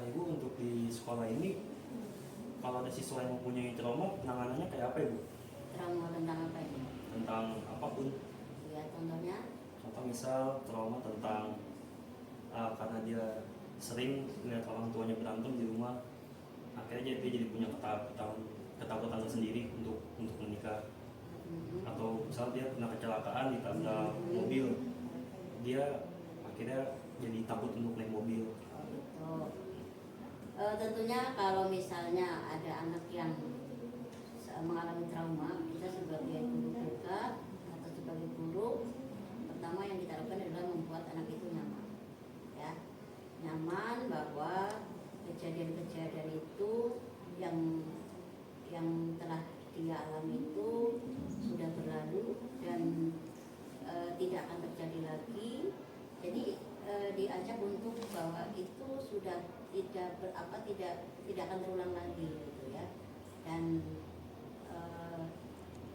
Ibu, untuk di sekolah ini kalau ada siswa yang mempunyai trauma, penanganannya kayak apa Ibu? Trauma tentang apa ini? Tentang apapun. Ya, contohnya? Contoh misal trauma tentang karena dia sering melihat orang tuanya berantem di rumah, akhirnya dia jadi punya ketakutan tersendiri untuk menikah. Atau misal dia pernah kecelakaan ditabrak mobil, dia akhirnya jadi takut untuk naik mobil. Tentunya kalau misalnya ada anak yang mengalami trauma, kita sebagai guru BK atau sebagai guru, pertama yang kita lakukan adalah membuat anak itu nyaman, ya, nyaman bahwa kejadian-kejadian itu yang telah dia alami itu sudah berlalu dan tidak akan terjadi lagi. Jadi diajak untuk bahwa itu sudah tidak akan terulang lagi gitu ya. Dan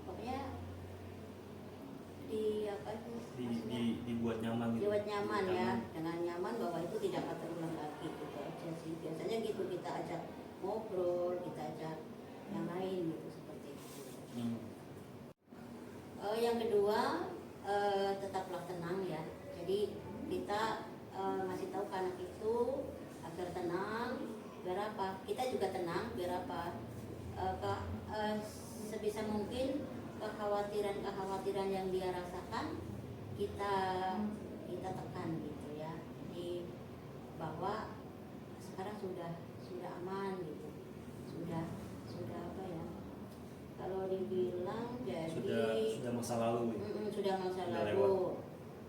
pokoknya dibuat nyaman gitu. Dibuat nyaman ya, dengan nyaman bahwa itu tidak akan terulang lagi gitu aja sih. Biasanya gitu kita ajak ngobrol, kita ajak yang lain gitu seperti itu. Yang kedua, tetaplah tenang ya. Jadi kita ngasih tahu ke anak itu agar tenang, biar apa? Kita juga tenang, biar apa? Sebisa mungkin kekhawatiran yang dia rasakan kita tekan gitu ya. Jadi bahwa sekarang sudah aman gitu, sudah apa ya? Kalau dibilang jadi sudah masa lalu. Sudah masa lalu.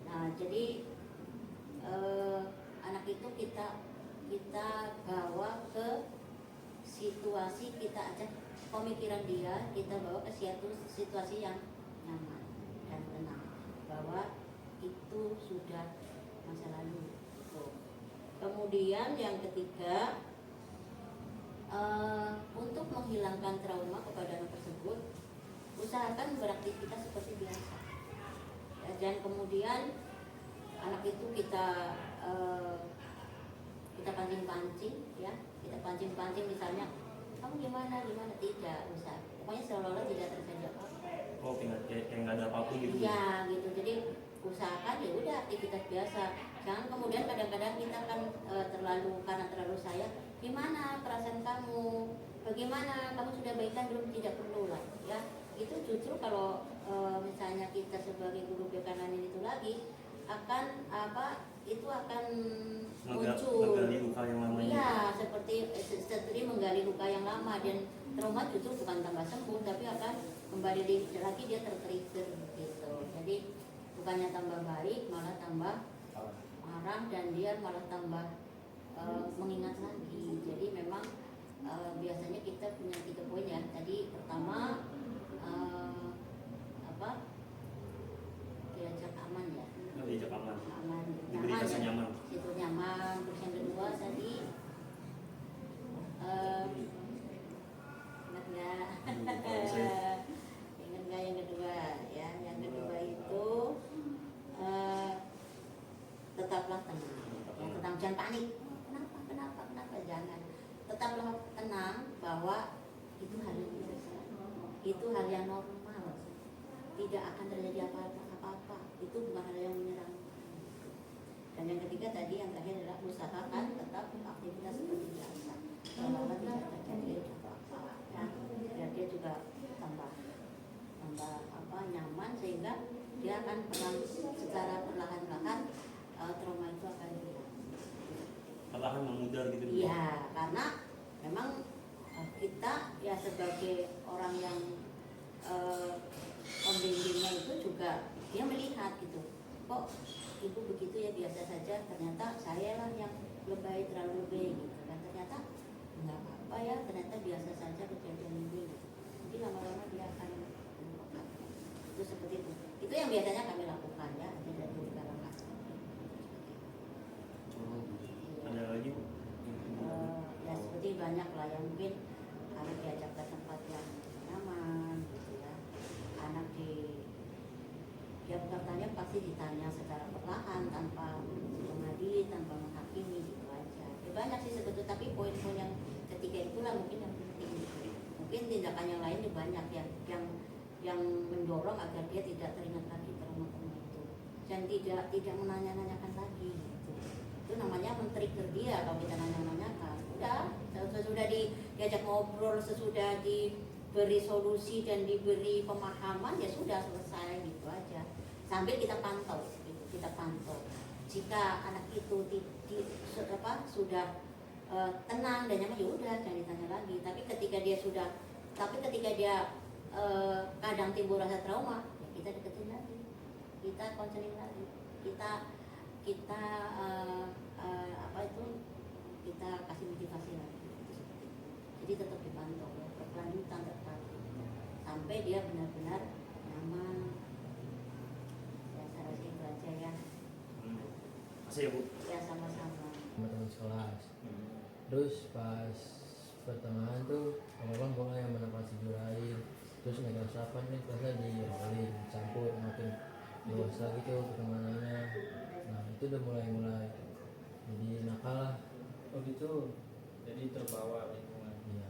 Nah jadi anak itu kita bawa ke situasi, kita ajak pemikiran dia, kita bawa ke situasi yang nyaman dan tenang, bahwa itu sudah masa lalu. Kemudian yang ketiga, untuk menghilangkan trauma kepada anak tersebut, usahakan beraktivitas seperti biasa ya, dan kemudian anak itu kita pancing-pancing ya, kita pancing-pancing misalnya, kamu gimana, tidak usah, pokoknya seolah-olah tidak terjadi apa-apa. Kayak nggak ada apapun gitu ya gitu. Jadi usahakan ya udah aktivitas biasa, jangan kemudian kadang-kadang kita kan terlalu sayang, gimana perasaan kamu, bagaimana kamu sudah baikan belum, tidak perlu lah ya. Itu justru kalau misalnya kita sebagai guru BK itu lagi akan muncul menggali luka yang lama. Iya, seperti menggali luka yang lama, dan trauma justru bukan tambah sembuh tapi akan kembali lagi dia tertrigger gitu. Jadi bukannya tambah baik, malah tambah marah dan dia malah tambah mengingat lagi. Jadi memang biasanya kita punya 3 poin ya. Tadi pertama diajak aman ya. Diajak aman. Diberi Nyaman, rasa nyaman. Itu nyaman. Terus yang kedua tadi ingat nggak yang kedua ya? Yang kedua itu tetaplah tenang. Yang tenang, jangan panik. Kenapa? Jangan. Tetaplah tenang bahwa itu hal yang biasa, itu hal yang normal, tidak akan terjadi apa-apa. Itu bukan hal yang menyerang. Dan yang ketiga tadi, yang terakhir adalah usahakan tetap aktivitas seperti biasa, kalau tidak terjadi apa-apa ya, biar dia juga tambah nyaman, sehingga dia akan secara perlahan-lahan trauma patah-patahan memudar gitu. Iya, karena memang kita ya sebagai orang yang pembimbingnya itu juga dia melihat gitu, kok ibu begitu ya biasa saja, ternyata saya lah yang lebay, terlalu lebay gitu kan, ternyata nggak apa-apa ya, ternyata biasa saja kejadian ini gitu. Jadi lama-lama dia akan melupakan. Itu seperti itu yang biasanya kami lakukan ya, tidak di kalangan. Ada lagi Bu? Ya seperti banyak lah yang mungkin anak diajak ke tempat yang nyaman gitu ya, anak dia bertanya pasti ditanya secara perlahan tanpa mengadili, tanpa menghakimi gitu aja. Ya, banyak sih sebetulnya, tapi poin-poin yang ketiga itulah mungkin yang penting. Mungkin tindakan yang lain juga banyak yang mendorong agar dia tidak teringat lagi trauma-trauma itu dan tidak menanya-nanyakan lagi gitu. Itu namanya men-trigger dia. Kalau kita nanya-nanyakan udah sesudah diajak ngobrol, sesudah diberi solusi dan diberi pemahaman, ya sudah selesai gitu aja, sambil kita pantau jika anak itu sudah tenang dan nyaman, ya udah jangan ditanya lagi. Tapi ketika dia kadang timbul rasa trauma, ya kita deketin lagi, kita konseling lagi, kita kita kasih motivasi lagi. Jadi tetap dipantau ya, berkelanjutan sampai dia benar-benar nyaman. Ya saya rasa itu aja ya. Makasih ya Bu. Ya sama-sama. Teman-teman sekolah. Terus pas pertengahan tuh abang mulai menangkap jurain, terus megang sapan nih kelasnya di rolling campur makin luas lagi tuh pertemanannya. Nah itu udah mulai jadi nakal lah. Oh gitu, jadi terbawa lingkungan. Iya.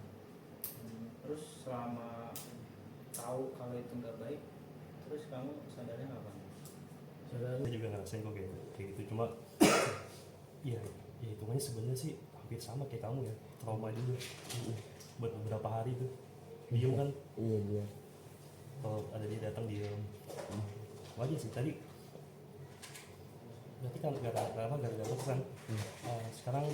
Terus selama tahu kalau itu nggak baik, terus kamu sadarnya apa? Saudara Saya juga ngerasain kok kayak gitu, cuma ya hitungannya sebenarnya sih hampir sama kayak kamu ya, trauma juga buat beberapa hari tuh diem kan. iya dia. Kalau ada dia datang diem wajar sih tadi. Berarti kan gara-gara kan sekarang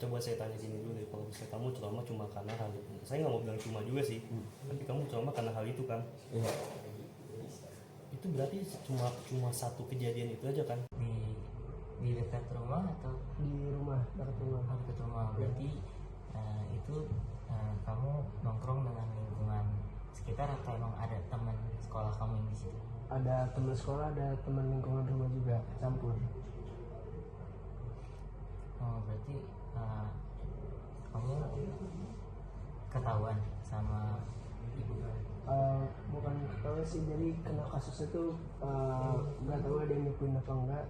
coba saya tanya gini dulu deh, kalau misalnya kamu trauma cuma karena hal itu, saya nggak mau bilang cuma juga sih, tapi kamu trauma karena hal itu kan, Iya. itu berarti cuma satu kejadian itu aja kan? Di dekat rumah atau Di rumah dekat rumah. dekat rumah, berarti itu kamu nongkrong dengan lingkungan sekitar atau emang ada teman sekolah kamu yang di situ? Ada teman sekolah, ada teman lingkungan rumah juga campur. Oh berarti kamu ketahuan sama ibu? Bukan ketahuan sih, jadi kena kasusnya tuh nggak tahu ada yang nyepuin apa enggak.